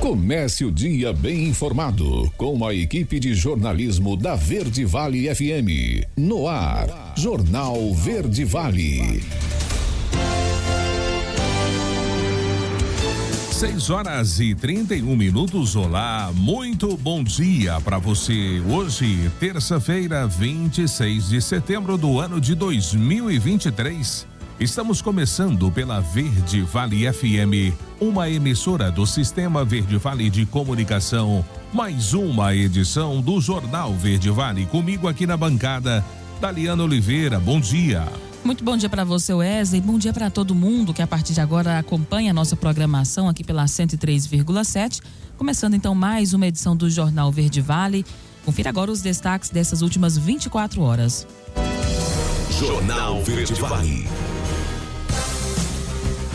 Comece o dia bem informado com a equipe de jornalismo da Verde Vale FM. No ar, Jornal Verde Vale. 6h31. Olá, muito bom dia para você. Hoje, terça-feira, 26 de setembro do ano de 2023. Estamos começando pela Verde Vale FM, uma emissora do Sistema Verde Vale de Comunicação. Mais uma edição do Jornal Verde Vale. Comigo aqui na bancada, Daliana Oliveira. Bom dia. Muito bom dia para você, Wesley. Bom dia para todo mundo que a partir de agora acompanha a nossa programação aqui pela 103,7. Começando então mais uma edição do Jornal Verde Vale. Confira agora os destaques dessas últimas 24 horas. Jornal Verde Vale.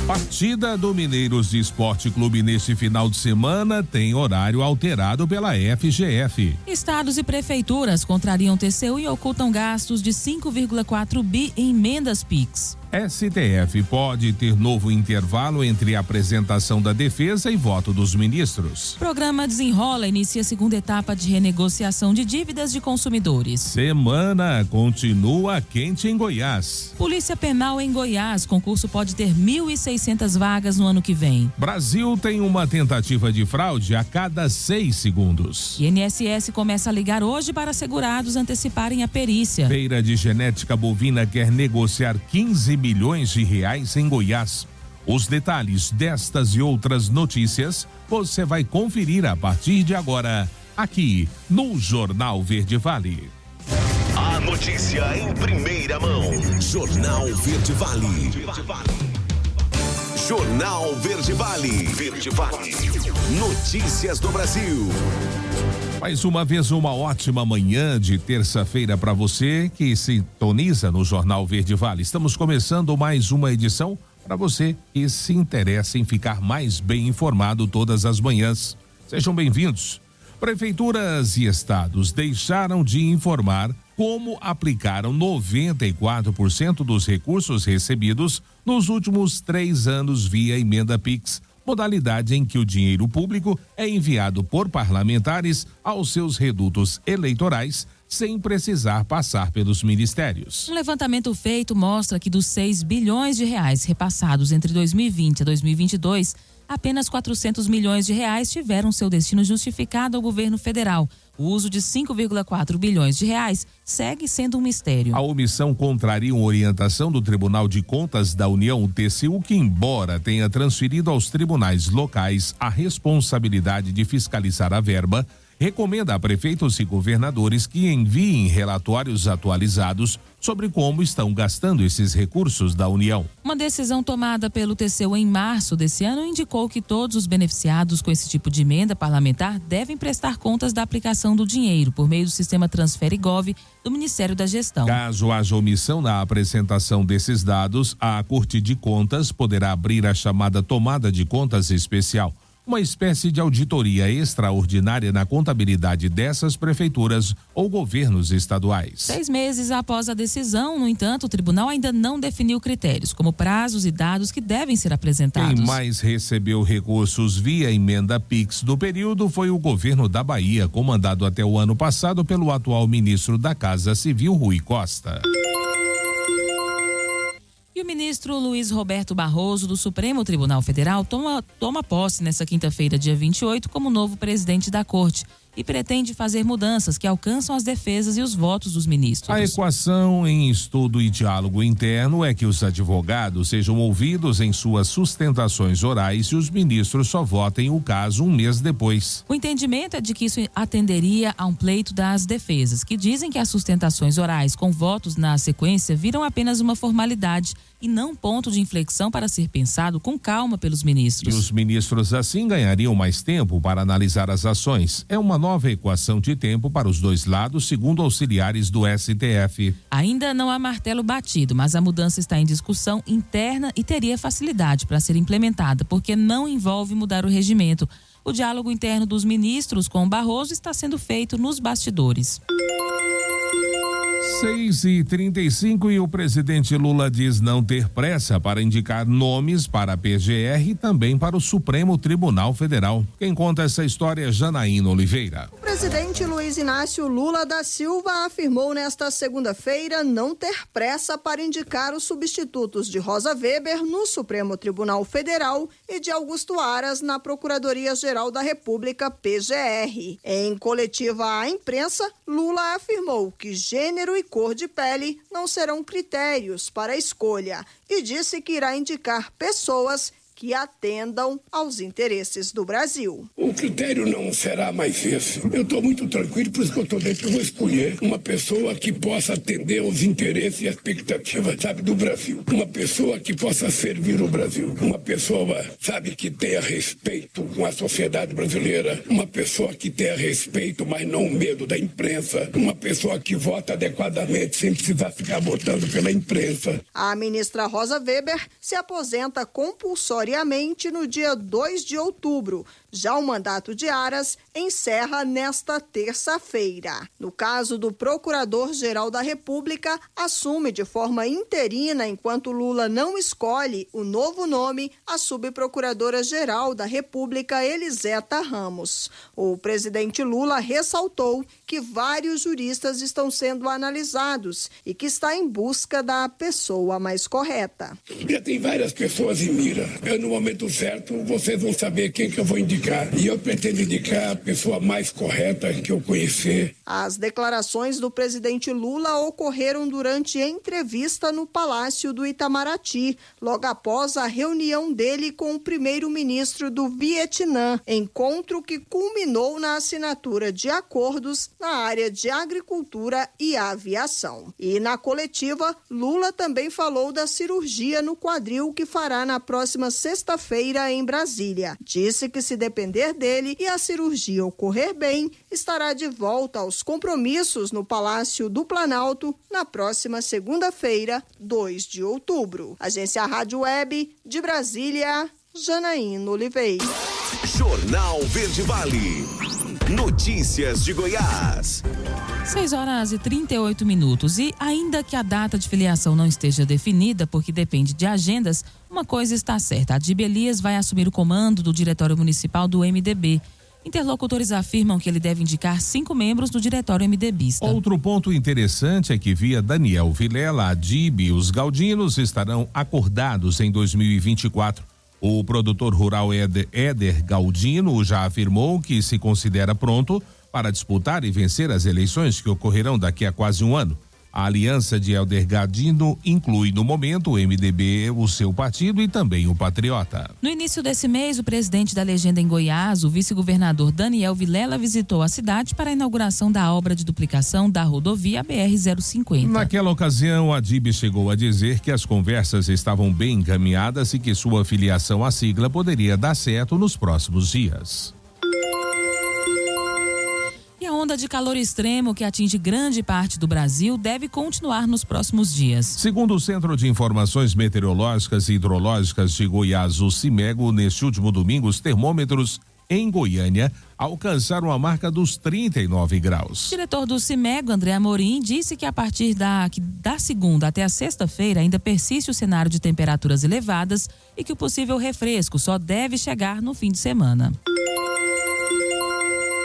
Partida do Mineiros Esporte Clube neste final de semana tem horário alterado pela FGF. Estados e prefeituras contrariam TCU e ocultam gastos de 5,4 bi em emendas PIX. STF pode ter novo intervalo entre a apresentação da defesa e voto dos ministros. Programa Desenrola inicia a segunda etapa de renegociação de dívidas de consumidores. Semana continua quente em Goiás. Polícia Penal em Goiás. Concurso pode ter 1.600 vagas no ano que vem. Brasil tem uma tentativa de fraude a cada 6 segundos. INSS começa a ligar hoje para segurados anteciparem a perícia. Feira de Genética Bovina quer negociar 15 milhões de reais em Goiás. Os detalhes destas e outras notícias você vai conferir a partir de agora, aqui no Jornal Verde Vale. A notícia em primeira mão. Jornal Verde Vale. Jornal Verde Vale. Verde Vale. Notícias do Brasil. Mais uma vez, uma ótima manhã de terça-feira para você que sintoniza no Jornal Verde Vale. Estamos começando mais uma edição para você que se interessa em ficar mais bem informado todas as manhãs. Sejam bem-vindos. Prefeituras e estados deixaram de informar como aplicaram 94% dos recursos recebidos nos últimos 3 anos via emenda PIX, modalidade em que o dinheiro público é enviado por parlamentares aos seus redutos eleitorais sem precisar passar pelos ministérios. Um levantamento feito mostra que dos 6 bilhões de reais repassados entre 2020 a 2022, apenas 400 milhões de reais tiveram seu destino justificado ao governo federal. O uso de 5,4 bilhões de reais segue sendo um mistério. A omissão contraria uma orientação do Tribunal de Contas da União, o TCU, que embora tenha transferido aos tribunais locais a responsabilidade de fiscalizar a verba, recomenda a prefeitos e governadores que enviem relatórios atualizados sobre como estão gastando esses recursos da União. Uma decisão tomada pelo TCU em março desse ano indicou que todos os beneficiados com esse tipo de emenda parlamentar devem prestar contas da aplicação do dinheiro por meio do sistema Transfere Gov do Ministério da Gestão. Caso haja omissão na apresentação desses dados, a Corte de Contas poderá abrir a chamada tomada de contas especial, uma espécie de auditoria extraordinária na contabilidade dessas prefeituras ou governos estaduais. 6 meses após a decisão, no entanto, o tribunal ainda não definiu critérios, como prazos e dados que devem ser apresentados. Quem mais recebeu recursos via emenda PIX do período foi o governo da Bahia, comandado até o ano passado pelo atual ministro da Casa Civil, Rui Costa. E o ministro Luiz Roberto Barroso, do Supremo Tribunal Federal, toma posse nesta quinta-feira, dia 28, como novo presidente da Corte e pretende fazer mudanças que alcançam as defesas e os votos dos ministros. A equação em estudo e diálogo interno é que os advogados sejam ouvidos em suas sustentações orais e os ministros só votem o caso um mês depois. O entendimento é de que isso atenderia a um pleito das defesas, que dizem que as sustentações orais com votos na sequência viram apenas uma formalidade e não ponto de inflexão para ser pensado com calma pelos ministros. E os ministros assim ganhariam mais tempo para analisar as ações. É uma nova equação de tempo para os dois lados, segundo auxiliares do STF. Ainda não há martelo batido, mas a mudança está em discussão interna e teria facilidade para ser implementada, porque não envolve mudar o regimento. O diálogo interno dos ministros com Barroso está sendo feito nos bastidores. 6h35 e o presidente Lula diz não ter pressa para indicar nomes para a PGR e também para o Supremo Tribunal Federal. Quem conta essa história é Janaína Oliveira. O presidente Luiz Inácio Lula da Silva afirmou nesta segunda-feira não ter pressa para indicar os substitutos de Rosa Weber no Supremo Tribunal Federal e de Augusto Aras na Procuradoria-Geral da República, PGR. Em coletiva à imprensa, Lula afirmou que gênero e cor de pele não serão critérios para a escolha e disse que irá indicar pessoas que atendam aos interesses do Brasil. O critério não será mais esse. Eu estou muito tranquilo, por isso que eu estou dentro. Eu vou escolher uma pessoa que possa atender aos interesses e expectativas, do Brasil. Uma pessoa que possa servir o Brasil. Uma pessoa, que tenha respeito com a sociedade brasileira. Uma pessoa que tenha respeito, mas não medo da imprensa. Uma pessoa que vota adequadamente, sem precisar ficar votando pela imprensa. A ministra Rosa Weber se aposenta compulsoriamente no dia 2 de outubro. Já o mandato de Aras encerra nesta terça-feira. No caso do Procurador-Geral da República, assume de forma interina, enquanto Lula não escolhe o novo nome, a Subprocuradora-Geral da República, Eliseta Ramos. O presidente Lula ressaltou que vários juristas estão sendo analisados e que está em busca da pessoa mais correta. Já tem várias pessoas em mira. No momento certo, vocês vão saber quem que eu vou indicar. E eu pretendo indicar a pessoa mais correta que eu conhecer. As declarações do presidente Lula ocorreram durante entrevista no Palácio do Itamaraty, logo após a reunião dele com o primeiro-ministro do Vietnã, encontro que culminou na assinatura de acordos na área de agricultura e aviação. E na coletiva, Lula também falou da cirurgia no quadril que fará na próxima sexta-feira em Brasília. Disse que se depender dele e a cirurgia ocorrer bem, estará de volta aos compromissos no Palácio do Planalto na próxima segunda-feira, 2 de outubro. Agência Rádio Web de Brasília, Janaína Oliveira. Jornal Verde Vale. Notícias de Goiás. 6h38. E ainda que a data de filiação não esteja definida, porque depende de agendas, uma coisa está certa: Adib Elias vai assumir o comando do Diretório Municipal do MDB. Interlocutores afirmam que ele deve indicar 5 membros do diretório MDBista. Outro ponto interessante é que, via Daniel Vilela, Adib e os Galdinos estarão acordados em 2024. O produtor rural Éder Galdino já afirmou que se considera pronto para disputar e vencer as eleições que ocorrerão daqui a quase um ano. A aliança de Éder Galdino inclui, no momento, o MDB, o seu partido e também o Patriota. No início desse mês, o presidente da legenda em Goiás, o vice-governador Daniel Vilela, visitou a cidade para a inauguração da obra de duplicação da rodovia BR-050. Naquela ocasião, Adib chegou a dizer que as conversas estavam bem encaminhadas e que sua filiação à sigla poderia dar certo nos próximos dias. E a onda de calor extremo que atinge grande parte do Brasil deve continuar nos próximos dias. Segundo o Centro de Informações Meteorológicas e Hidrológicas de Goiás, o CIMEGO, neste último domingo, os termômetros em Goiânia alcançaram a marca dos 39 graus. O diretor do CIMEGO, André Amorim, disse que a partir da segunda até a sexta-feira ainda persiste o cenário de temperaturas elevadas e que o possível refresco só deve chegar no fim de semana.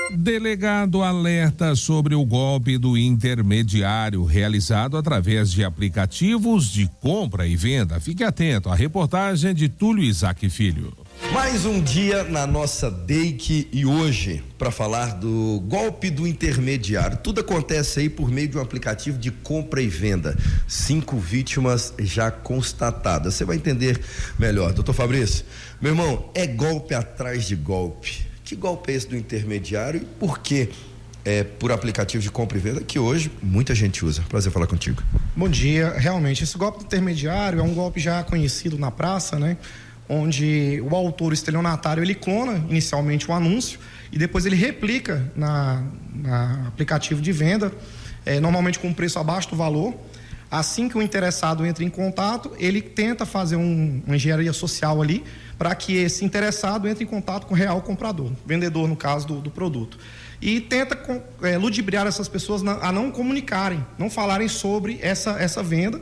Delegado alerta sobre o golpe do intermediário realizado através de aplicativos de compra e venda. Fique atento, a reportagem de Túlio Isaac Filho. Mais um dia na nossa DEIC e hoje para falar do golpe do intermediário. Tudo acontece aí por meio de um aplicativo de compra e venda. 5 vítimas já constatadas. Você vai entender melhor. Doutor Fabrício, meu irmão, é golpe atrás de golpe. Que golpe é esse do intermediário e por que por aplicativo de compra e venda que hoje muita gente usa? Prazer falar contigo. Bom dia. Realmente, esse golpe do intermediário é um golpe já conhecido na praça, né? Onde o autor, o estelionatário, ele clona inicialmente o anúncio e depois ele replica na aplicativo de venda, normalmente com um preço abaixo do valor. Assim que o interessado entra em contato, ele tenta fazer uma engenharia social ali para que esse interessado entre em contato com o real comprador, vendedor no caso do produto. E tenta ludibriar essas pessoas a não comunicarem, não falarem sobre essa venda.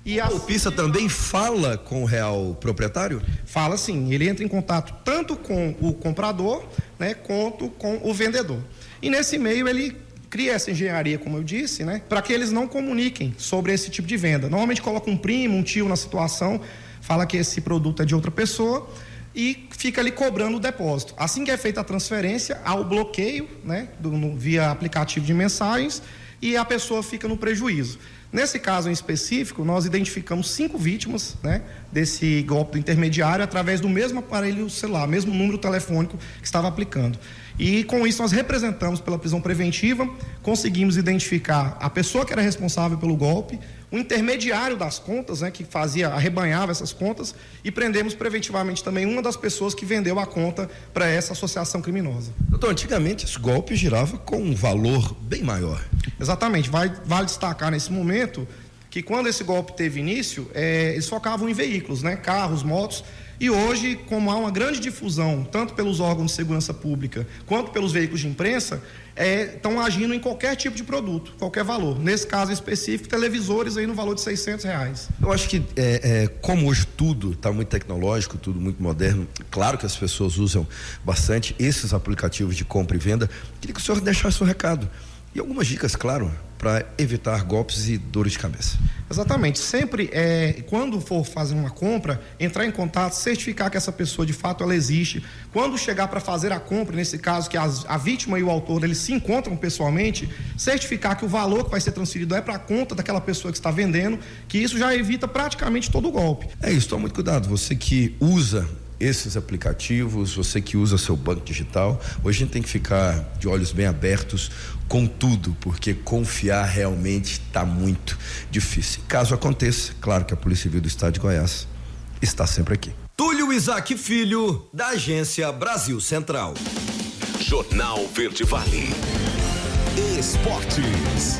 E o golpista também fala com o real proprietário? Fala sim, ele entra em contato tanto com o comprador, né, quanto com o vendedor. E nesse meio ele cria essa engenharia, como eu disse, né, para que eles não comuniquem sobre esse tipo de venda. Normalmente coloca um primo, um tio na situação, fala que esse produto é de outra pessoa e fica ali cobrando o depósito. Assim que é feita a transferência, há o bloqueio, né, via aplicativo de mensagens, e a pessoa fica no prejuízo. Nesse caso em específico, nós identificamos 5 vítimas, né, desse golpe do intermediário através do mesmo aparelho celular, mesmo número telefônico que estava aplicando. E com isso nós representamos pela prisão preventiva, conseguimos identificar a pessoa que era responsável pelo golpe, o intermediário das contas, né, que arrebanhava essas contas, e prendemos preventivamente também uma das pessoas que vendeu a conta para essa associação criminosa. Doutor, antigamente esse golpe girava com um valor bem maior. Exatamente, vale destacar nesse momento que quando esse golpe teve início, eles focavam em veículos, né, carros, motos. E hoje, como há uma grande difusão, tanto pelos órgãos de segurança pública, quanto pelos veículos de imprensa, estão agindo em qualquer tipo de produto, qualquer valor. Nesse caso específico, televisores aí no valor de R$600. Eu acho que, como hoje tudo está muito tecnológico, tudo muito moderno, claro que as pessoas usam bastante esses aplicativos de compra e venda. Queria que o senhor deixasse um recado e algumas dicas, claro, para evitar golpes e dores de cabeça. Exatamente. Sempre, quando for fazer uma compra, entrar em contato, certificar que essa pessoa de fato ela existe. Quando chegar para fazer a compra, nesse caso que a vítima e o autor eles se encontram pessoalmente, certificar que o valor que vai ser transferido é para a conta daquela pessoa que está vendendo, que isso já evita praticamente todo o golpe. É isso, toma muito cuidado. Você que usa esses aplicativos, você que usa seu banco digital, hoje a gente tem que ficar de olhos bem abertos com tudo, porque confiar realmente está muito difícil. Caso aconteça, claro que a Polícia Civil do Estado de Goiás está sempre aqui. Túlio Isaac Filho, da Agência Brasil Central. Jornal Verde Vale. Esportes.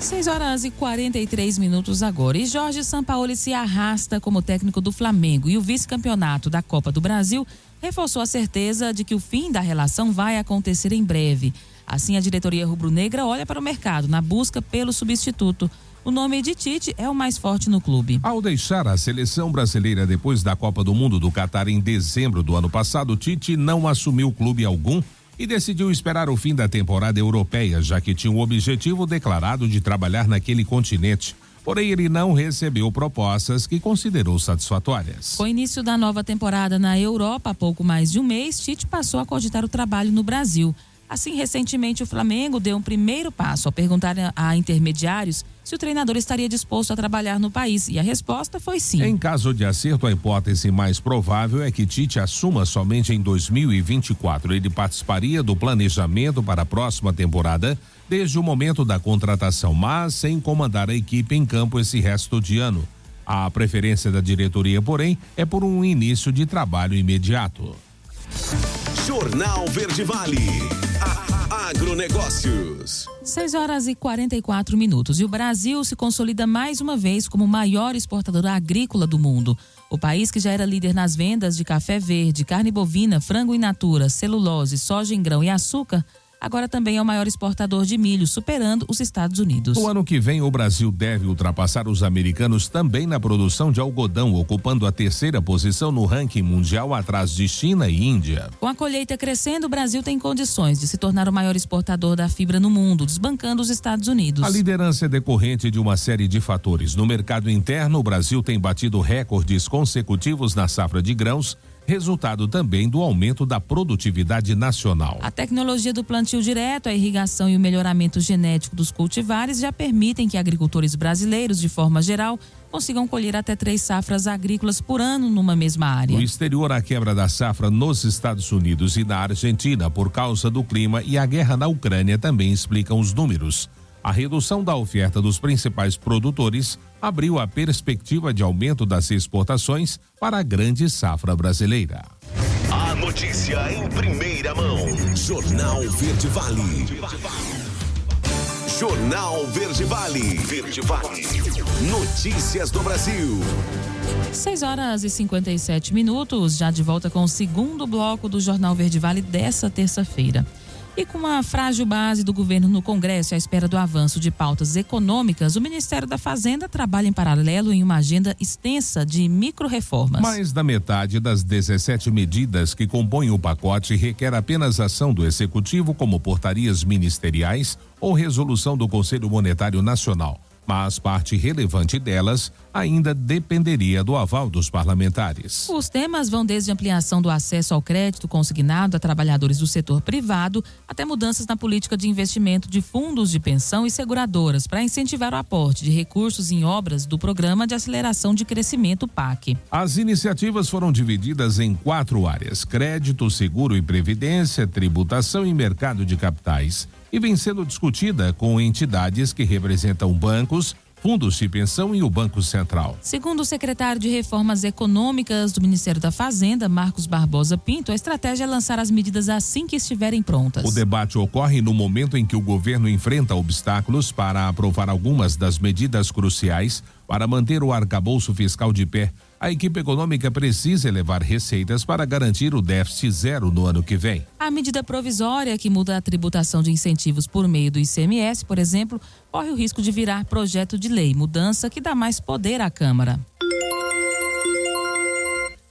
6h43 agora. E Jorge Sampaoli se arrasta como técnico do Flamengo e o vice-campeonato da Copa do Brasil reforçou a certeza de que o fim da relação vai acontecer em breve. Assim, a diretoria rubro-negra olha para o mercado na busca pelo substituto. O nome de Tite é o mais forte no clube. Ao deixar a seleção brasileira depois da Copa do Mundo do Catar em dezembro do ano passado, Tite não assumiu clube algum e decidiu esperar o fim da temporada europeia, já que tinha o objetivo declarado de trabalhar naquele continente. Porém, ele não recebeu propostas que considerou satisfatórias. Com o início da nova temporada na Europa, há pouco mais de um mês, Tite passou a cogitar o trabalho no Brasil. Assim, recentemente, o Flamengo deu um primeiro passo ao perguntar a intermediários se o treinador estaria disposto a trabalhar no país, e a resposta foi sim. Em caso de acerto, a hipótese mais provável é que Tite assuma somente em 2024. Ele participaria do planejamento para a próxima temporada desde o momento da contratação, mas sem comandar a equipe em campo esse resto de ano. A preferência da diretoria, porém, é por um início de trabalho imediato. Jornal Verde Vale. Agronegócios. 6h44 e o Brasil se consolida mais uma vez como o maior exportador agrícola do mundo. O país, que já era líder nas vendas de café verde, carne bovina, frango in natura, celulose, soja em grão e açúcar, agora também é o maior exportador de milho, superando os Estados Unidos. No ano que vem, o Brasil deve ultrapassar os americanos também na produção de algodão, ocupando a 3ª posição no ranking mundial, atrás de China e Índia. Com a colheita crescendo, o Brasil tem condições de se tornar o maior exportador da fibra no mundo, desbancando os Estados Unidos. A liderança é decorrente de uma série de fatores. No mercado interno, o Brasil tem batido recordes consecutivos na safra de grãos, resultado também do aumento da produtividade nacional. A tecnologia do plantio direto, a irrigação e o melhoramento genético dos cultivares já permitem que agricultores brasileiros, de forma geral, consigam colher até 3 safras agrícolas por ano numa mesma área. No exterior, a quebra da safra nos Estados Unidos e na Argentina por causa do clima e a guerra na Ucrânia também explicam os números. A redução da oferta dos principais produtores abriu a perspectiva de aumento das exportações para a grande safra brasileira. A notícia em primeira mão. Jornal Verde Vale. Jornal Verde Vale. Verde Vale. Notícias do Brasil. 6h57, já de volta com o segundo bloco do Jornal Verde Vale dessa terça-feira. E com uma frágil base do governo no Congresso e à espera do avanço de pautas econômicas, o Ministério da Fazenda trabalha em paralelo em uma agenda extensa de micro-reformas. Mais da metade das 17 medidas que compõem o pacote requer apenas ação do Executivo, como portarias ministeriais ou resolução do Conselho Monetário Nacional. Mas parte relevante delas ainda dependeria do aval dos parlamentares. Os temas vão desde ampliação do acesso ao crédito consignado a trabalhadores do setor privado até mudanças na política de investimento de fundos de pensão e seguradoras para incentivar o aporte de recursos em obras do Programa de Aceleração de Crescimento PAC. As iniciativas foram divididas em 4 áreas: crédito, seguro e previdência, tributação e mercado de capitais. E vem sendo discutida com entidades que representam bancos, fundos de pensão e o Banco Central. Segundo o secretário de Reformas Econômicas do Ministério da Fazenda, Marcos Barbosa Pinto, a estratégia é lançar as medidas assim que estiverem prontas. O debate ocorre no momento em que o governo enfrenta obstáculos para aprovar algumas das medidas cruciais para manter o arcabouço fiscal de pé. A equipe econômica precisa elevar receitas para garantir o déficit zero no ano que vem. A medida provisória que muda a tributação de incentivos por meio do ICMS, por exemplo, corre o risco de virar projeto de lei, mudança que dá mais poder à Câmara.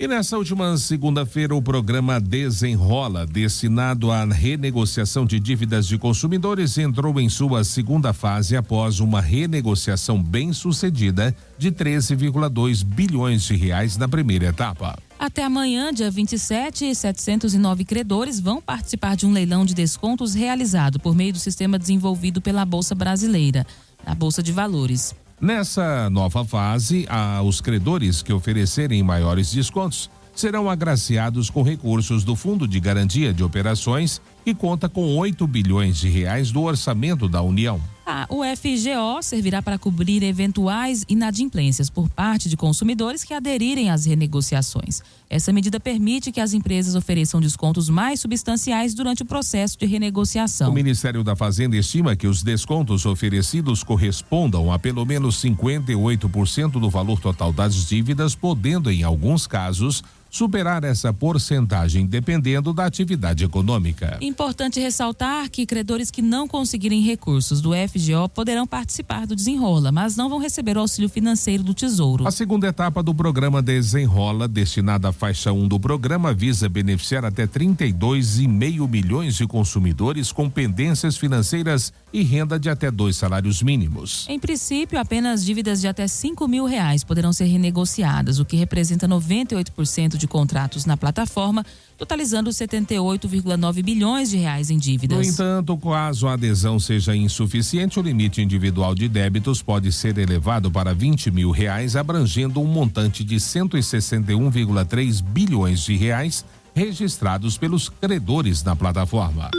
E nessa última segunda-feira, o programa Desenrola, destinado à renegociação de dívidas de consumidores, entrou em sua segunda fase após uma renegociação bem-sucedida de 13,2 bilhões de reais na primeira etapa. Até amanhã, dia 27, 709 credores vão participar de um leilão de descontos realizado por meio do sistema desenvolvido pela Bolsa Brasileira, a Bolsa de Valores. Nessa nova fase, os credores que oferecerem maiores descontos serão agraciados com recursos do Fundo de Garantia de Operações, que conta com 8 bilhões de reais do orçamento da União. O FGO servirá para cobrir eventuais inadimplências por parte de consumidores que aderirem às renegociações. Essa medida permite que as empresas ofereçam descontos mais substanciais durante o processo de renegociação. O Ministério da Fazenda estima que os descontos oferecidos correspondam a pelo menos 58% do valor total das dívidas, podendo, em alguns casos, superar essa porcentagem dependendo da atividade econômica. Importante ressaltar que credores que não conseguirem recursos do FGO poderão participar do Desenrola, mas não vão receber o auxílio financeiro do Tesouro. A segunda etapa do programa Desenrola, destinada à faixa 1 do programa, visa beneficiar até 32,5 milhões de consumidores com pendências financeiras e renda de até 2 salários mínimos. Em princípio, apenas dívidas de até R$5 mil poderão ser renegociadas, o que representa 98% de contratos na plataforma, totalizando 78,9 bilhões de reais em dívidas. No entanto, caso a adesão seja insuficiente, o limite individual de débitos pode ser elevado para R$20 mil, abrangendo um montante de 161,3 bilhões de reais registrados pelos credores na plataforma.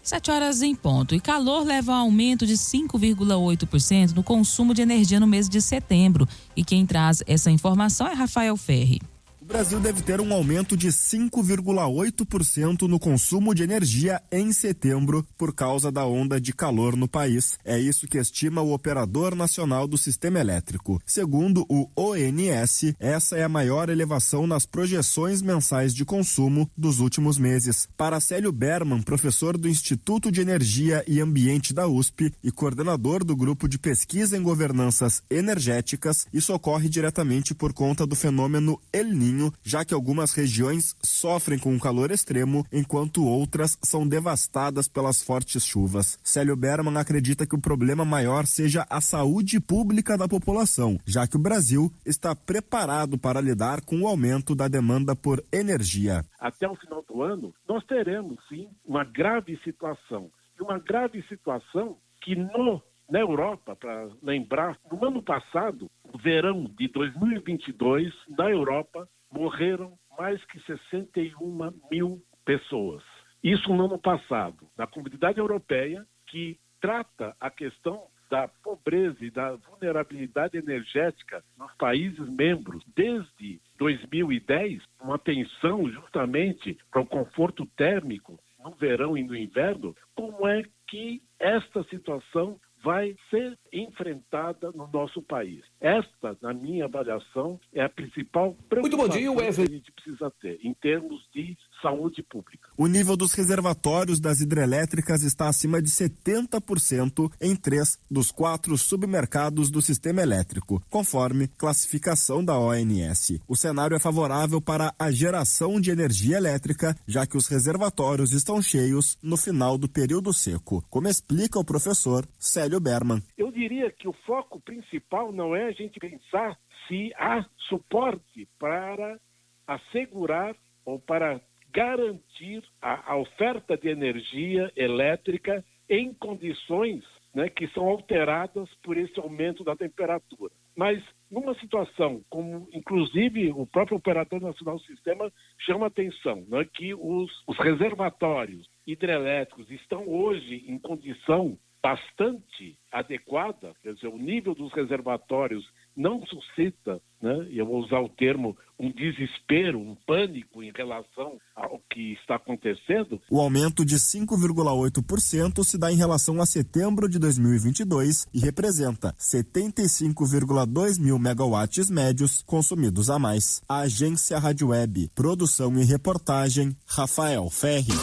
7 horas em ponto. E calor leva a aumento de 5,8% no consumo de energia no mês de setembro. E quem traz essa informação é Rafael Ferri. O Brasil deve ter um aumento de 5,8% no consumo de energia em setembro por causa da onda de calor no país. É isso que estima o Operador Nacional do Sistema Elétrico. Segundo o ONS, essa é a maior elevação nas projeções mensais de consumo dos últimos meses. Para Célio Berman, professor do Instituto de Energia e Ambiente da USP e coordenador do Grupo de Pesquisa em Governanças Energéticas, isso ocorre diretamente por conta do fenômeno El Niño, já que algumas regiões sofrem com o calor extremo, enquanto outras são devastadas pelas fortes chuvas. Célio Berman acredita que o problema maior seja a saúde pública da população, já que o Brasil está preparado para lidar com o aumento da demanda por energia. Até o final do ano, nós teremos, sim, uma grave situação. E uma grave situação que na Europa, para lembrar, no ano passado, no verão de 2022, na Europa, morreram mais que 61 mil pessoas. Isso no ano passado. Na Comunidade Europeia, que trata a questão da pobreza e da vulnerabilidade energética nos países membros desde 2010, uma atenção justamente para o conforto térmico no verão e no inverno, como é que esta situação vai ser enfrentada no nosso país. Esta, na minha avaliação, é a principal preocupação que a gente precisa ter em termos de saúde pública. O nível dos reservatórios das hidrelétricas está acima de 70% em 3 dos 4 submercados do sistema elétrico, conforme classificação da ONS. O cenário é favorável para a geração de energia elétrica, já que os reservatórios estão cheios no final do período seco, como explica o professor Célio Berman. Eu diria que o foco principal não é a gente pensar se há suporte para assegurar ou para garantir a oferta de energia elétrica em condições, né, que são alteradas por esse aumento da temperatura. Mas numa situação como, inclusive, o próprio Operador Nacional do Sistema chama atenção, né, que os reservatórios hidrelétricos estão hoje em condição bastante adequada, quer dizer, o nível dos reservatórios não suscita, né, eu vou usar o termo, um desespero, um pânico em relação ao que está acontecendo. O aumento de 5,8% se dá em relação a setembro de 2022 e representa 75,2 mil megawatts médios consumidos a mais. A Agência Rádio Web, produção e reportagem, Rafael Ferri.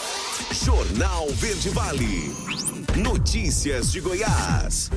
Jornal Verde Vale. Notícias de Goiás.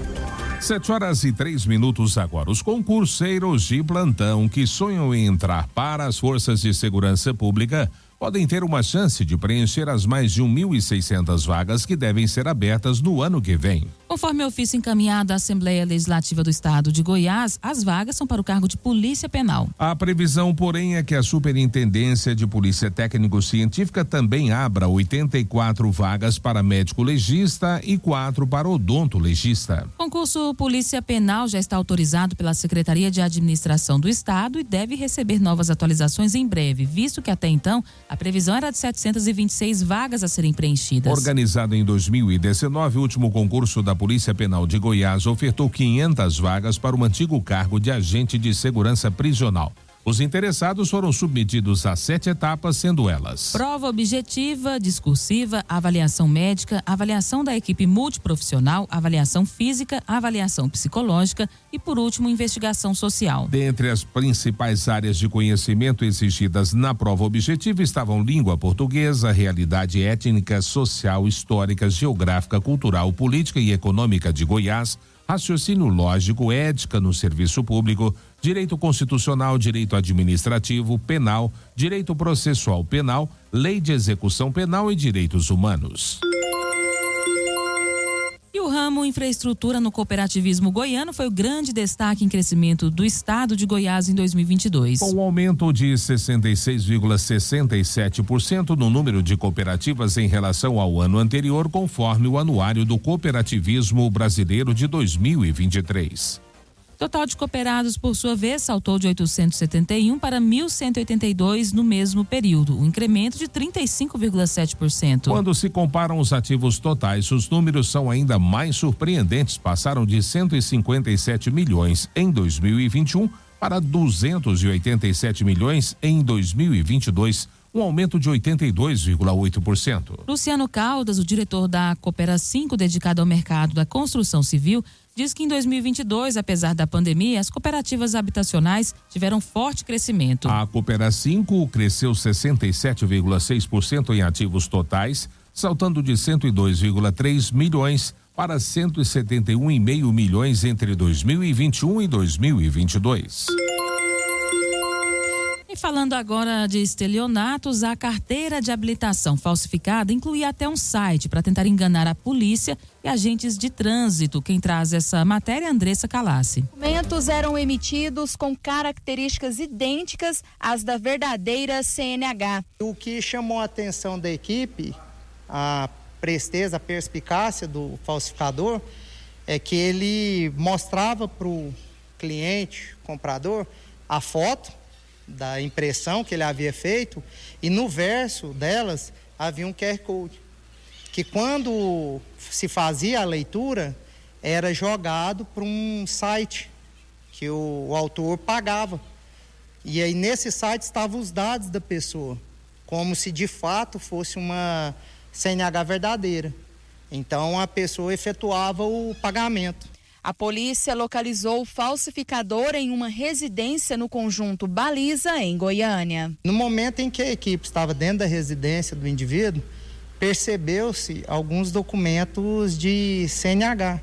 7h03 agora. Os concurseiros de plantão que sonham em entrar para as forças de segurança pública podem ter uma chance de preencher as mais de 1.600 vagas que devem ser abertas no ano que vem. Conforme o ofício encaminhado à Assembleia Legislativa do Estado de Goiás, as vagas são para o cargo de Polícia Penal. A previsão, porém, é que a Superintendência de Polícia Técnico-Científica também abra 84 vagas para médico legista e 4 para odonto legista. O concurso Polícia Penal já está autorizado pela Secretaria de Administração do Estado e deve receber novas atualizações em breve, visto que até então a previsão era de 726 vagas a serem preenchidas. Organizado em 2019, o último concurso da Polícia Penal de Goiás ofertou 500 vagas para o antigo cargo de agente de segurança prisional. Os interessados foram submetidos a 7 etapas, sendo elas: prova objetiva, discursiva, avaliação médica, avaliação da equipe multiprofissional, avaliação física, avaliação psicológica e, por último, investigação social. Dentre as principais áreas de conhecimento exigidas na prova objetiva estavam língua portuguesa, realidade étnica, social, histórica, geográfica, cultural, política e econômica de Goiás, raciocínio lógico, ética no serviço público, direito constitucional, direito administrativo, penal, direito processual penal, lei de execução penal e direitos humanos. E o ramo infraestrutura no cooperativismo goiano foi o grande destaque em crescimento do estado de Goiás em 2022. Com um aumento de 66,67% no número de cooperativas em relação ao ano anterior, conforme o Anuário do Cooperativismo Brasileiro de 2023. Total de cooperados, por sua vez, saltou de 871 para 1.182 no mesmo período, um incremento de 35,7%. Quando se comparam os ativos totais, os números são ainda mais surpreendentes. Passaram de 157 milhões em 2021 para 287 milhões em 2022. Um aumento de 82,8%. Luciano Caldas, o diretor da Coopera 5, dedicado ao mercado da construção civil, diz que em 2022, apesar da pandemia, as cooperativas habitacionais tiveram forte crescimento. A Coopera 5 cresceu 67,6% em ativos totais, saltando de 102,3 milhões para 171,5 milhões entre 2021 e 2022. E falando agora de estelionatos, a carteira de habilitação falsificada incluía até um site para tentar enganar a polícia e agentes de trânsito. Quem traz essa matéria é Andressa Calassi. Documentos eram emitidos com características idênticas às da verdadeira CNH. O que chamou a atenção da equipe, a presteza, a perspicácia do falsificador, é que ele mostrava para o cliente, comprador, a foto da impressão que ele havia feito e no verso delas havia um QR Code que, quando se fazia a leitura, era jogado para um site que o autor pagava, e aí nesse site estavam os dados da pessoa, como se de fato fosse uma CNH verdadeira. Então a pessoa efetuava o pagamento. A polícia localizou o falsificador em uma residência no conjunto Baliza, em Goiânia. No momento em que a equipe estava dentro da residência do indivíduo, percebeu-se alguns documentos de CNH.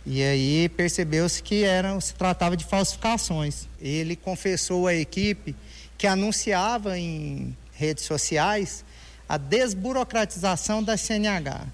E aí percebeu-se que se tratava de falsificações. Ele confessou à equipe que anunciava em redes sociais a desburocratização da CNH,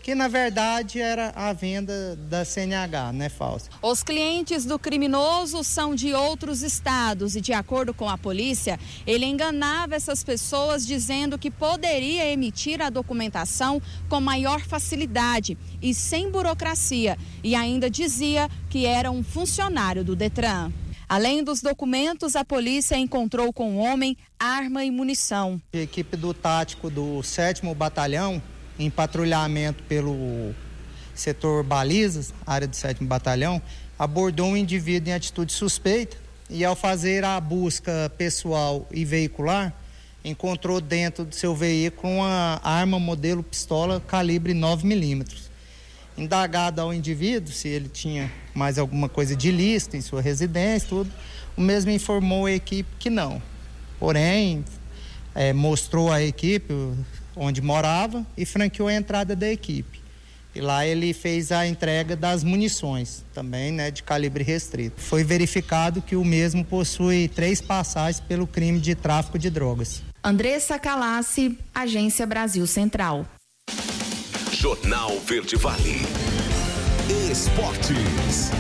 que na verdade era a venda da CNH, né, falsa. Os clientes do criminoso são de outros estados e, de acordo com a polícia, ele enganava essas pessoas dizendo que poderia emitir a documentação com maior facilidade e sem burocracia, e ainda dizia que era um funcionário do Detran. Além dos documentos, a polícia encontrou com o homem arma e munição. A equipe do tático do 7º Batalhão, em patrulhamento pelo setor Balizas, área do 7º Batalhão, abordou um indivíduo em atitude suspeita e, ao fazer a busca pessoal e veicular, encontrou dentro do seu veículo uma arma modelo pistola calibre 9mm. Indagado ao indivíduo se ele tinha mais alguma coisa de ilícito em sua residência, tudo, o mesmo informou a equipe que não. Porém, mostrou à equipe onde morava e franqueou a entrada da equipe. E lá ele fez a entrega das munições, também, né, de calibre restrito. Foi verificado que o mesmo possui 3 passagens pelo crime de tráfico de drogas. Andressa Calassi, Agência Brasil Central. Jornal Verde Vale. Esportes.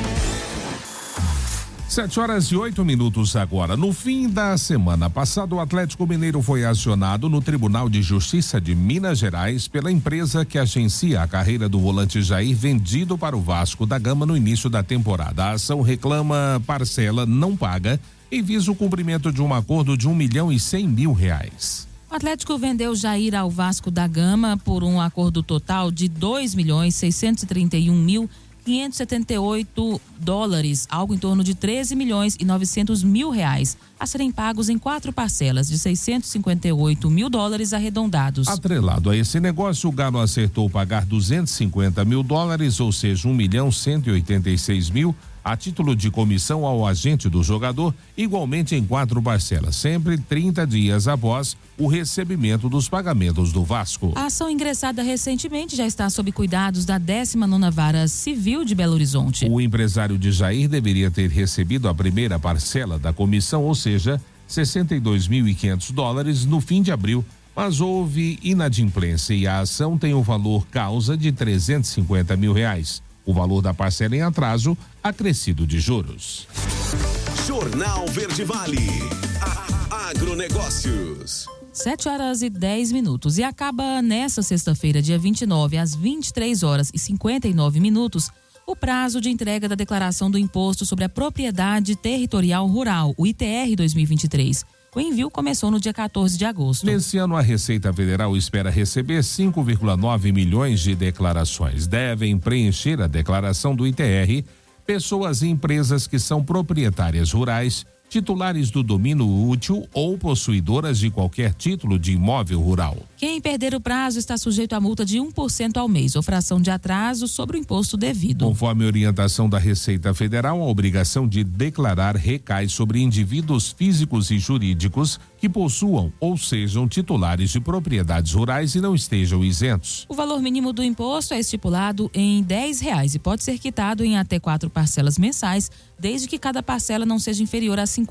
7h08 agora. No fim da semana passada, o Atlético Mineiro foi acionado no Tribunal de Justiça de Minas Gerais pela empresa que agencia a carreira do volante Jair, vendido para o Vasco da Gama no início da temporada. A ação reclama parcela não paga e visa o cumprimento de um acordo de R$1.100.000. O Atlético vendeu Jair ao Vasco da Gama por um acordo total de $2.631.578, algo em torno de R$13.900.000, a serem pagos em 4 parcelas de $658.000 arredondados. Atrelado a esse negócio, o Galo acertou pagar $250.000, ou seja, R$1.186.000, a título de comissão ao agente do jogador, igualmente em 4 parcelas, sempre 30 dias após o recebimento dos pagamentos do Vasco. A ação ingressada recentemente já está sob cuidados da 19ª Vara Civil de Belo Horizonte. O empresário de Jair deveria ter recebido a primeira parcela da comissão, ou seja, $62.500 no fim de abril, mas houve inadimplência e a ação tem o valor causa de R$350.000. O valor da parcela em atraso acrescido de juros. Jornal Verde Vale. Agronegócios. 7h10. E acaba nesta sexta-feira, dia 29, às 23h59, o prazo de entrega da declaração do Imposto sobre a Propriedade Territorial Rural, o ITR 2023. O envio começou no dia 14 de agosto. Nesse ano, a Receita Federal espera receber 5,9 milhões de declarações. Devem preencher a declaração do ITR pessoas e empresas que são proprietárias rurais, titulares do domínio útil ou possuidoras de qualquer título de imóvel rural. Quem perder o prazo está sujeito a multa de 1% ao mês ou fração de atraso sobre o imposto devido. Conforme a orientação da Receita Federal, a obrigação de declarar recai sobre indivíduos físicos e jurídicos que possuam ou sejam titulares de propriedades rurais e não estejam isentos. O valor mínimo do imposto é estipulado em R$10 e pode ser quitado em até 4 parcelas mensais, desde que cada parcela não seja inferior a R$50.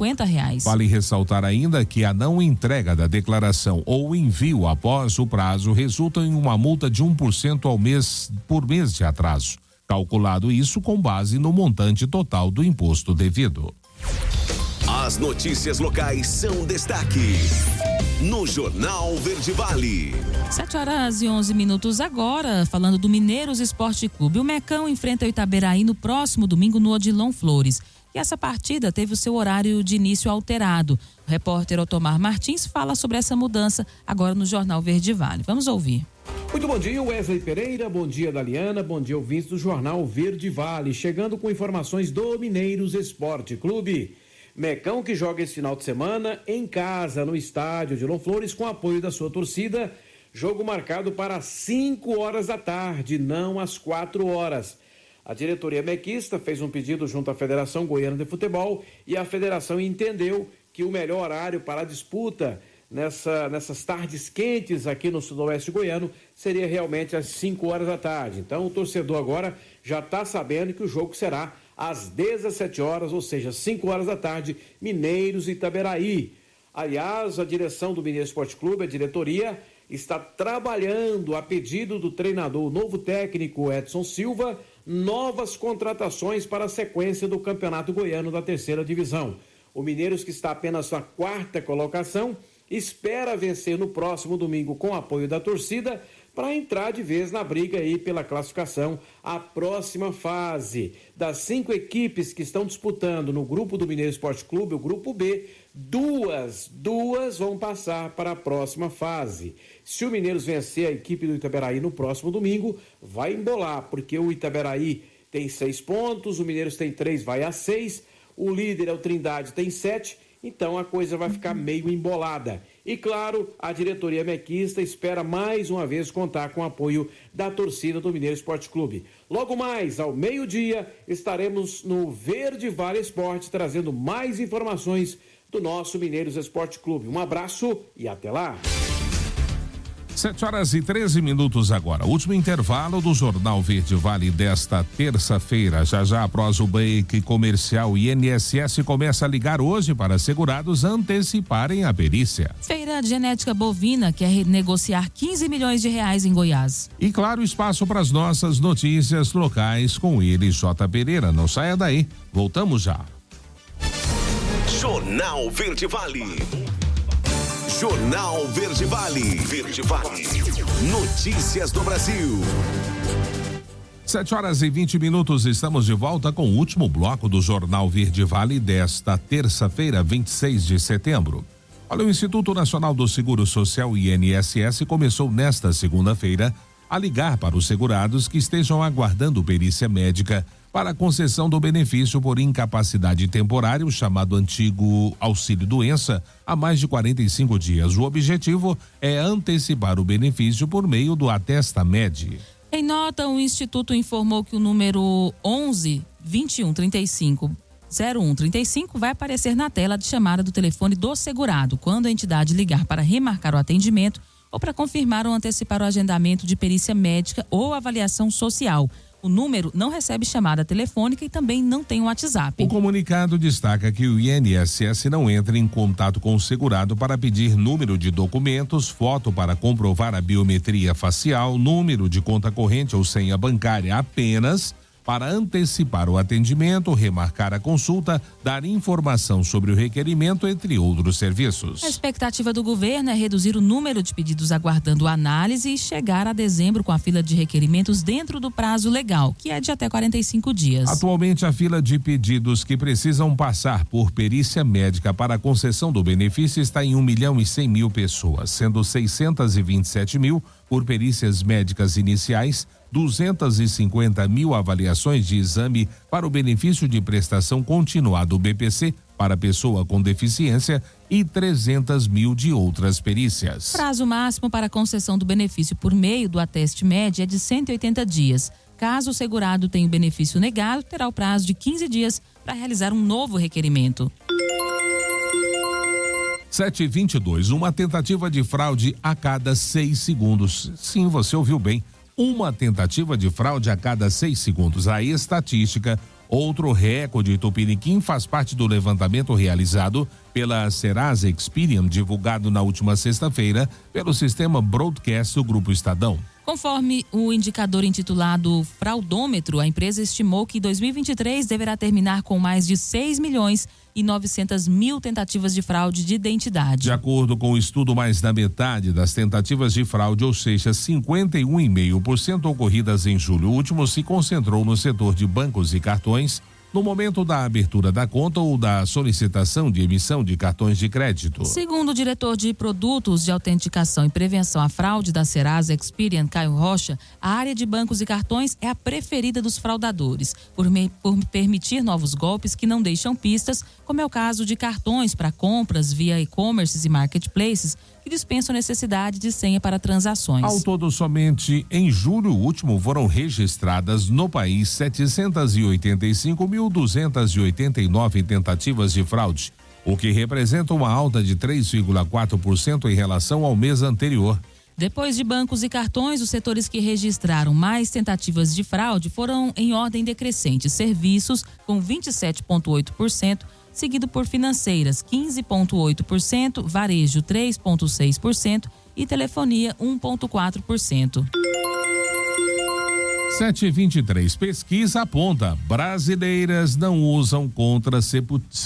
Vale ressaltar ainda que a não entrega da declaração ou envio após o prazo resulta em uma multa de 1% ao mês por mês de atraso. Calculado isso com base no montante total do imposto devido. As notícias locais são destaque no Jornal Verde Vale. 7h11 agora, falando do Mineiros Esporte Clube. O Mecão enfrenta o Itaberaí no próximo domingo no Odilon Flores. E essa partida teve o seu horário de início alterado. O repórter Otomar Martins fala sobre essa mudança agora no Jornal Verde Vale. Vamos ouvir. Muito bom dia, Wesley Pereira, bom dia, Daliana, bom dia, ouvintes do Jornal Verde Vale. Chegando com informações do Mineiros Esporte Clube. Mecão que joga esse final de semana em casa, no estádio Odilon Flores, com apoio da sua torcida, Jogo marcado para 5 horas da tarde, não às 4 horas. A diretoria mequista fez um pedido junto à Federação Goiana de Futebol e a federação entendeu que o melhor horário para a disputa nessas tardes quentes aqui no sudoeste goiano seria realmente às 5 horas da tarde. Então o torcedor agora já está sabendo que o jogo será às 17 horas, ou seja, 5 horas da tarde, Mineiros e Itaberaí. Aliás, a direção do Mineiro Esporte Clube, a diretoria, está trabalhando a pedido do treinador, o novo técnico Edson Silva, novas contratações para a sequência do Campeonato Goiano da 3ª Divisão. O Mineiros, que está apenas na 4ª colocação, espera vencer no próximo domingo com apoio da torcida para entrar de vez na briga aí pela classificação à próxima fase. Das 5 equipes que estão disputando no grupo do Mineiro Esporte Clube, o grupo B, duas vão passar para a próxima fase. Se o Mineiros vencer a equipe do Itaberaí no próximo domingo, vai embolar, porque o Itaberaí tem 6 pontos, o Mineiros tem 3, vai a 6, o líder é o Trindade, tem 7, então a coisa vai ficar meio embolada. E claro, a diretoria mequista espera mais uma vez contar com o apoio da torcida do Mineiro Esporte Clube. Logo mais, ao meio-dia, estaremos no Verde Vale Esporte trazendo mais informações do nosso Mineiros Esporte Clube. Um abraço e até lá. 7h13 agora. Último intervalo do Jornal Verde Vale desta terça-feira. Já após o break comercial, o INSS começa a ligar hoje para segurados anteciparem a perícia. Feira de Genética Bovina quer renegociar 15 milhões de reais em Goiás. E claro, espaço para as nossas notícias locais com ele, J. Pereira. Não saia daí. Voltamos já. Jornal Verde Vale. Jornal Verde Vale. Verde Vale. Notícias do Brasil. 7h20, estamos de volta com o último bloco do Jornal Verde Vale desta terça-feira, 26 de setembro. Olha, o Instituto Nacional do Seguro Social, INSS, começou nesta segunda-feira a ligar para os segurados que estejam aguardando perícia médica para a concessão do benefício por incapacidade temporária, o chamado antigo auxílio-doença, há mais de 45 dias. O objetivo é antecipar o benefício por meio do Atesta-Med. Em nota, o Instituto informou que o número 11 21 35 0135 vai aparecer na tela de chamada do telefone do segurado, quando a entidade ligar para remarcar o atendimento ou para confirmar ou antecipar o agendamento de perícia médica ou avaliação social. O número não recebe chamada telefônica e também não tem um WhatsApp. O comunicado destaca que o INSS não entra em contato com o segurado para pedir número de documentos, foto para comprovar a biometria facial, número de conta corrente ou senha bancária, apenas para antecipar o atendimento, remarcar a consulta, dar informação sobre o requerimento, entre outros serviços. A expectativa do governo é reduzir o número de pedidos aguardando análise e chegar a dezembro com a fila de requerimentos dentro do prazo legal, que é de até 45 dias. Atualmente, a fila de pedidos que precisam passar por perícia médica para a concessão do benefício está em 1.100.000 pessoas, sendo 627 mil por perícias médicas iniciais, 250 mil avaliações de exame para o benefício de prestação continuada, o BPC, para pessoa com deficiência e 300 mil de outras perícias. Prazo máximo para a concessão do benefício por meio do Ateste-Med é de 180 dias. Caso o segurado tenha o benefício negado, terá o prazo de 15 dias para realizar um novo requerimento. 7h22, uma tentativa de fraude a cada 6 segundos. Sim, você ouviu bem. Uma tentativa de fraude a cada 6 segundos. A estatística, outro recorde tupiniquim, faz parte do levantamento realizado pela Serasa Experian, divulgado na última sexta-feira pelo sistema Broadcast do Grupo Estadão. Conforme o indicador intitulado Fraudômetro, a empresa estimou que 2023 deverá terminar com mais de 6.900.000 tentativas de fraude de identidade. De acordo com o estudo, mais da metade das tentativas de fraude, ou seja, 51,5% ocorridas em julho último, se concentrou no setor de bancos e cartões, no momento da abertura da conta ou da solicitação de emissão de cartões de crédito. Segundo o diretor de produtos de autenticação e prevenção à fraude da Serasa Experian, Caio Rocha, a área de bancos e cartões é a preferida dos fraudadores, por permitir novos golpes que não deixam pistas, como é o caso de cartões para compras via e-commerces e marketplaces, que dispensam necessidade de senha para transações. Ao todo, somente em julho último foram registradas no país 785.289 tentativas de fraude, o que representa uma alta de 3,4% em relação ao mês anterior. Depois de bancos e cartões, os setores que registraram mais tentativas de fraude foram em ordem decrescente: serviços, com 27,8%, seguido por financeiras, 15,8%, varejo, 3,6% e telefonia, 1,4%. 723. Pesquisa aponta: brasileiras não usam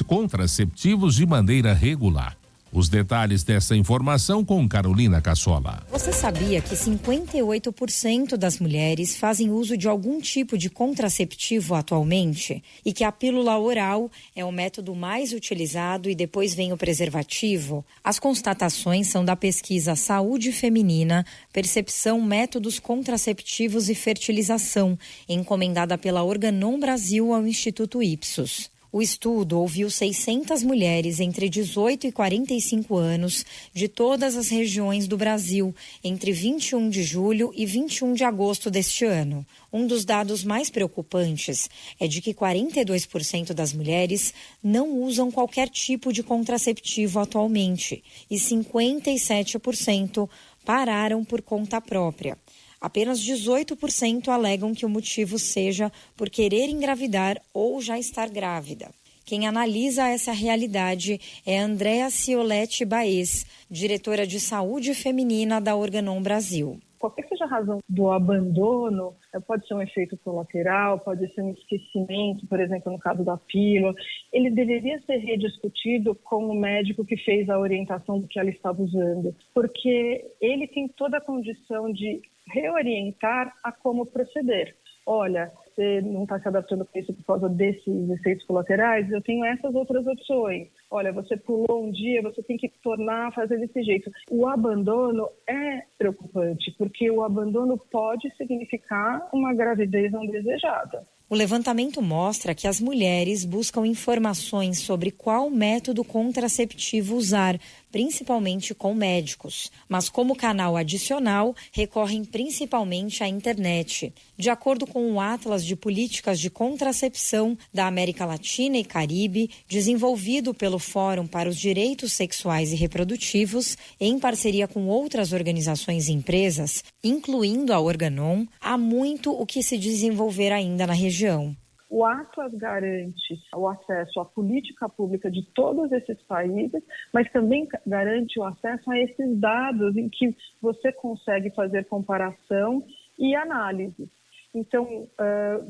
contraceptivos de maneira regular. Os detalhes dessa informação com Carolina Cassola. Você sabia que 58% das mulheres fazem uso de algum tipo de contraceptivo atualmente? E que a pílula oral é o método mais utilizado e depois vem o preservativo? As constatações são da pesquisa Saúde Feminina, Percepção, Métodos Contraceptivos e Fertilização, encomendada pela Organon Brasil ao Instituto Ipsos. O estudo ouviu 600 mulheres entre 18 e 45 anos de todas as regiões do Brasil entre 21 de julho e 21 de agosto deste ano. Um dos dados mais preocupantes é de que 42% das mulheres não usam qualquer tipo de contraceptivo atualmente e 57% pararam por conta própria. Apenas 18% alegam que o motivo seja por querer engravidar ou já estar grávida. Quem analisa essa realidade é Andréa Cioletti Baez, diretora de saúde feminina da Organon Brasil. Qualquer que seja a razão do abandono, pode ser um efeito colateral, pode ser um esquecimento, por exemplo, no caso da pílula, ele deveria ser rediscutido com o médico que fez a orientação do que ela estava usando, porque ele tem toda a condição de reorientar a como proceder. Olha, você não está se adaptando com isso por causa desses efeitos colaterais, eu tenho essas outras opções. Olha, você pulou um dia, você tem que tornar a fazer desse jeito. O abandono é preocupante, porque o abandono pode significar uma gravidez não desejada. O levantamento mostra que as mulheres buscam informações sobre qual método contraceptivo usar, principalmente com médicos. Mas como canal adicional, recorrem principalmente à internet. De acordo com o Atlas de Políticas de Contracepção da América Latina e Caribe, desenvolvido pelo Fórum para os Direitos Sexuais e Reprodutivos, em parceria com outras organizações e empresas, incluindo a Organon, há muito o que se desenvolver ainda na região. O Atlas garante o acesso à política pública de todos esses países, mas também garante o acesso a esses dados em que você consegue fazer comparação e análise. Então,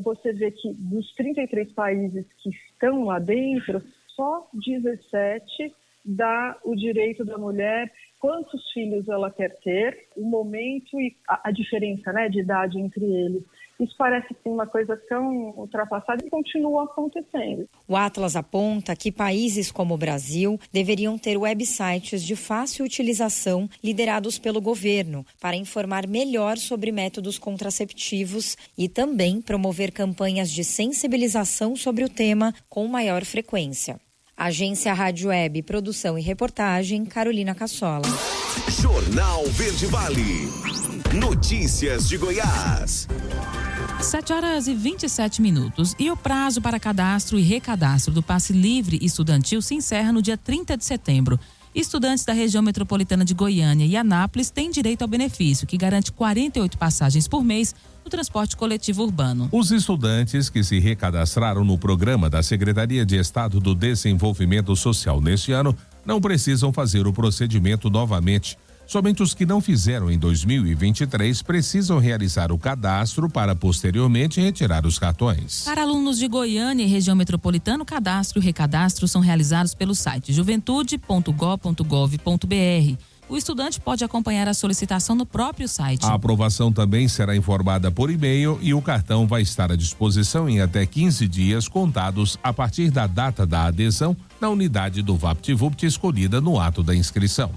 você vê que dos 33 países que estão lá dentro, só 17 dá o direito da mulher, quantos filhos ela quer ter, o momento e a diferença, né, de idade entre eles. Isso parece ser uma coisa tão ultrapassada e continua acontecendo. O Atlas aponta que países como o Brasil deveriam ter websites de fácil utilização liderados pelo governo para informar melhor sobre métodos contraceptivos e também promover campanhas de sensibilização sobre o tema com maior frequência. Agência Rádio Web, produção e reportagem, Carolina Cassola. Jornal Verde Vale. Notícias de Goiás. 7h27. E o prazo para cadastro e recadastro do passe livre estudantil se encerra no dia 30 de setembro. Estudantes da região metropolitana de Goiânia e Anápolis têm direito ao benefício, que garante 48 passagens por mês no transporte coletivo urbano. Os estudantes que se recadastraram no programa da Secretaria de Estado do Desenvolvimento Social neste ano não precisam fazer o procedimento novamente. Somente os que não fizeram em 2023 precisam realizar o cadastro para posteriormente retirar os cartões. Para alunos de Goiânia e região metropolitana, o cadastro e o recadastro são realizados pelo site juventude.go.gov.br. O estudante pode acompanhar a solicitação no próprio site. A aprovação também será informada por e-mail e o cartão vai estar à disposição em até 15 dias contados a partir da data da adesão na unidade do VaptVupt escolhida no ato da inscrição.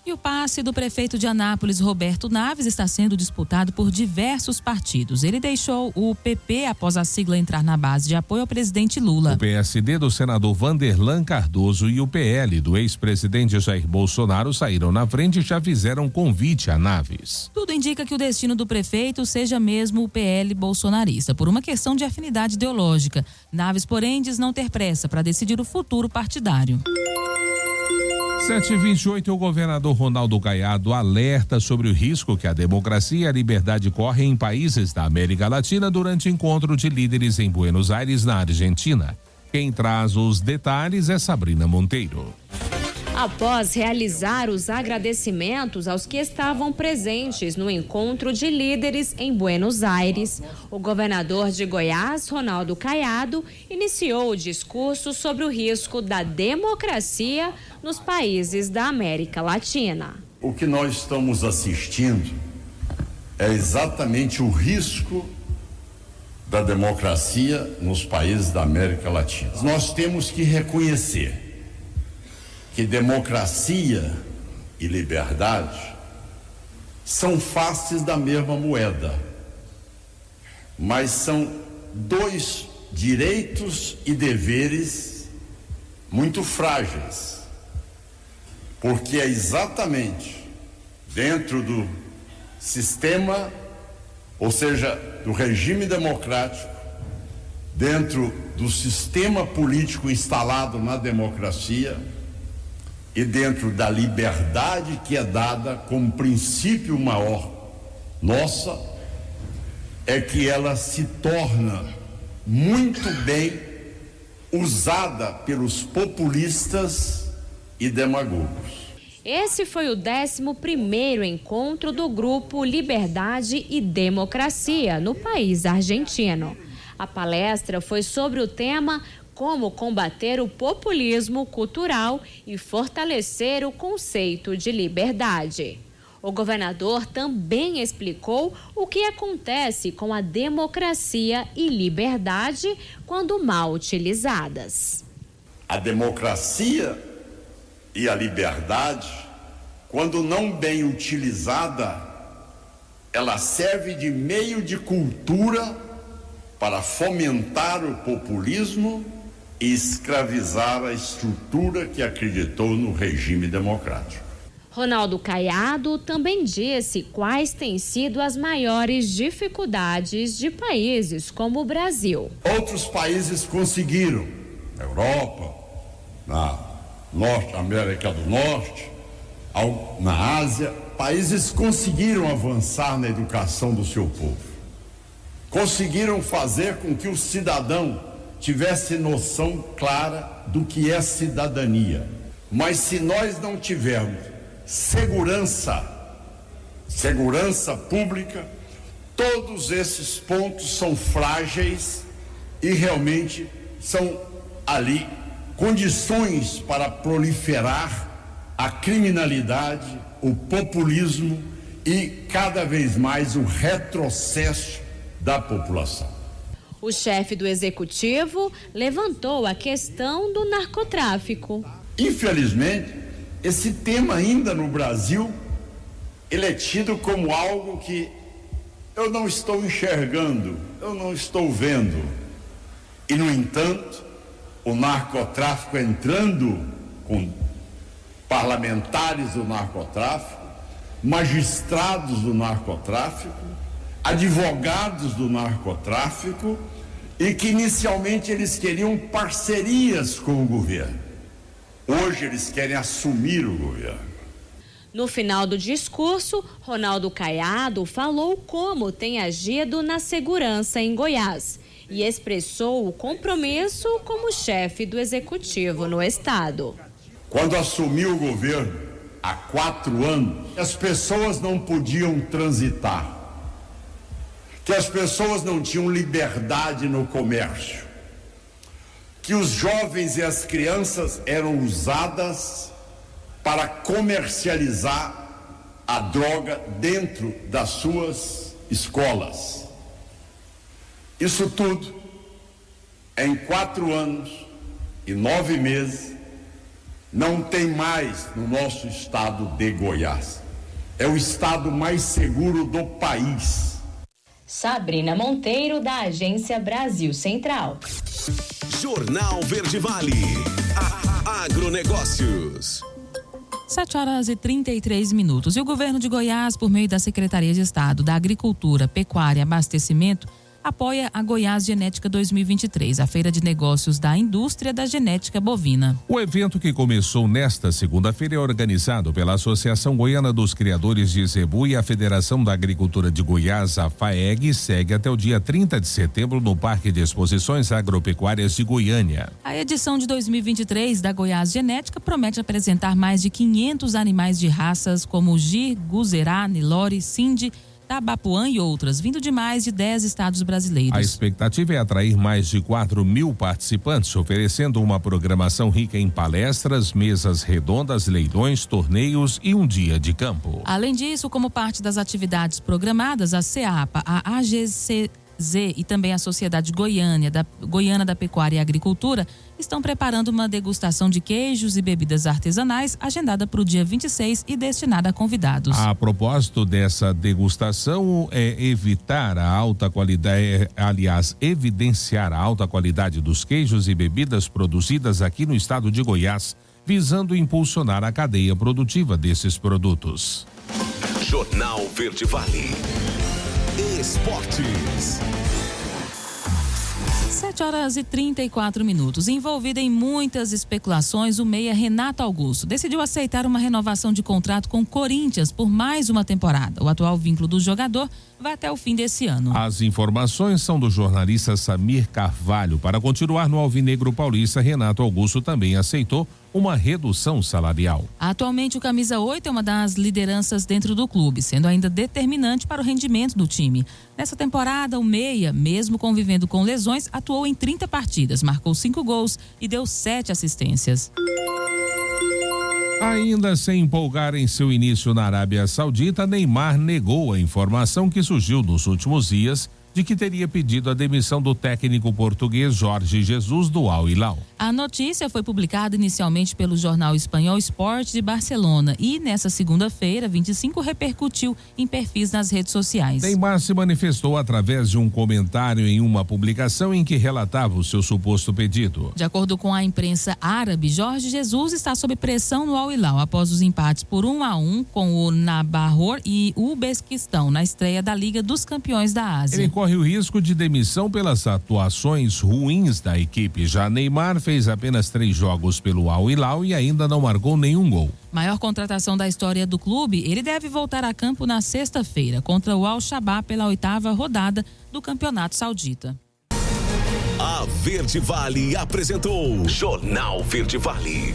E E o passe do prefeito de Anápolis, Roberto Naves, está sendo disputado por diversos partidos. Ele deixou o PP após a sigla entrar na base de apoio ao presidente Lula. O PSD do senador Vanderlan Cardoso e o PL do ex-presidente Jair Bolsonaro saíram na frente e já fizeram convite a Naves. Tudo indica que o destino do prefeito seja mesmo o PL bolsonarista, por uma questão de afinidade ideológica. Naves, porém, diz não ter pressa para decidir o futuro partidário. 7h28, o governador Ronaldo Caiado alerta sobre o risco que a democracia e a liberdade correm em países da América Latina durante encontro de líderes em Buenos Aires, na Argentina. Quem traz os detalhes é Sabrina Monteiro. Após realizar os agradecimentos aos que estavam presentes no encontro de líderes em Buenos Aires, o governador de Goiás, Ronaldo Caiado, iniciou o discurso sobre o risco da democracia nos países da América Latina. O que nós estamos assistindo é exatamente o risco da democracia nos países da América Latina. Nós temos que reconhecer que democracia e liberdade são faces da mesma moeda, mas são dois direitos e deveres muito frágeis, porque é exatamente dentro do sistema, ou seja, do regime democrático, dentro do sistema político instalado na democracia, e dentro da liberdade que é dada como princípio maior nossa, é que ela se torna muito bem usada pelos populistas e demagogos. Esse foi o 11º encontro do grupo Liberdade e Democracia no país argentino. A palestra foi sobre o tema Como combater o populismo cultural e fortalecer o conceito de liberdade. O governador também explicou o que acontece com a democracia e liberdade quando mal utilizadas. A democracia e a liberdade, quando não bem utilizada, ela serve de meio de cultura para fomentar o populismo e escravizar a estrutura que acreditou no regime democrático. Ronaldo Caiado também disse quais têm sido as maiores dificuldades de países como o Brasil. Outros países conseguiram, na Europa, na América do Norte, na Ásia, países conseguiram avançar na educação do seu povo. Conseguiram fazer com que o cidadão tivesse noção clara do que é cidadania. Mas se nós não tivermos segurança pública, todos esses pontos são frágeis e realmente são ali condições para proliferar a criminalidade, o populismo e cada vez mais o retrocesso da população. O chefe do executivo levantou a questão do narcotráfico. Infelizmente, esse tema ainda no Brasil, ele é tido como algo que eu não estou enxergando, eu não estou vendo. E, no entanto, o narcotráfico entrando com parlamentares do narcotráfico, magistrados do narcotráfico, advogados do narcotráfico, e que inicialmente eles queriam parcerias com o governo. Hoje eles querem assumir o governo. No final do discurso, Ronaldo Caiado falou como tem agido na segurança em Goiás e expressou o compromisso como chefe do executivo no estado. Quando assumiu o governo, há 4 anos, as pessoas não podiam transitar, que as pessoas não tinham liberdade no comércio, que os jovens e as crianças eram usadas para comercializar a droga dentro das suas escolas. Isso tudo, em 4 anos e 9 meses, não tem mais no nosso estado de Goiás. É o estado mais seguro do país. Sabrina Monteiro, da Agência Brasil Central. Jornal Verde Vale. Agronegócios. 7h33. E o governo de Goiás, por meio da Secretaria de Estado da Agricultura, Pecuária e Abastecimento, apoia a Goiás Genética 2023, a feira de negócios da indústria da genética bovina. O evento, que começou nesta segunda-feira, é organizado pela Associação Goiana dos Criadores de Zebu e a Federação da Agricultura de Goiás, a FAEG, e segue até o dia 30 de setembro no Parque de Exposições Agropecuárias de Goiânia. A edição de 2023 da Goiás Genética promete apresentar mais de 500 animais de raças como Gir, Guzerá, Nelore, Sindi, Tabapuã e outras, vindo de mais de 10 estados brasileiros. A expectativa é atrair mais de 4.000 participantes, oferecendo uma programação rica em palestras, mesas redondas, leilões, torneios e um dia de campo. Além disso, como parte das atividades programadas, a CEAPA, a AGCZ e também a Sociedade Goiana da Pecuária e Agricultura estão preparando uma degustação de queijos e bebidas artesanais agendada para o dia 26 e destinada a convidados. A propósito dessa degustação é evidenciar a alta qualidade dos queijos e bebidas produzidas aqui no estado de Goiás, visando impulsionar a cadeia produtiva desses produtos. Jornal Verde Vale. Esportes. 7h34. Envolvido em muitas especulações, o meia Renato Augusto decidiu aceitar uma renovação de contrato com o Corinthians por mais uma temporada. O atual vínculo do jogador vai até o fim desse ano. As informações são do jornalista Samir Carvalho. Para continuar no Alvinegro Paulista, Renato Augusto também aceitou uma redução salarial. Atualmente, o camisa 8 é uma das lideranças dentro do clube, sendo ainda determinante para o rendimento do time. Nessa temporada, o meia, mesmo convivendo com lesões, atuou em 30 partidas, marcou 5 gols e deu 7 assistências. Ainda sem empolgar em seu início na Arábia Saudita, Neymar negou a informação que surgiu nos últimos dias de que teria pedido a demissão do técnico português Jorge Jesus do Al Hilal. A notícia foi publicada inicialmente pelo jornal espanhol Sport de Barcelona e, nessa segunda-feira, 25, repercutiu em perfis nas redes sociais. Neymar se manifestou através de um comentário em uma publicação em que relatava o seu suposto pedido. De acordo com a imprensa árabe, Jorge Jesus está sob pressão no Al Hilal após os empates por 1-1 com o Nabahor e o Uzbequistão na estreia da Liga dos Campeões da Ásia. Ele corre o risco de demissão pelas atuações ruins da equipe. Já Neymar fez apenas 3 jogos pelo Al Hilal e ainda não marcou nenhum gol. Maior contratação da história do clube, ele deve voltar a campo na sexta-feira contra o Al-Shabaab pela 8ª rodada do Campeonato Saudita. A Verde Vale apresentou Jornal Verde Vale.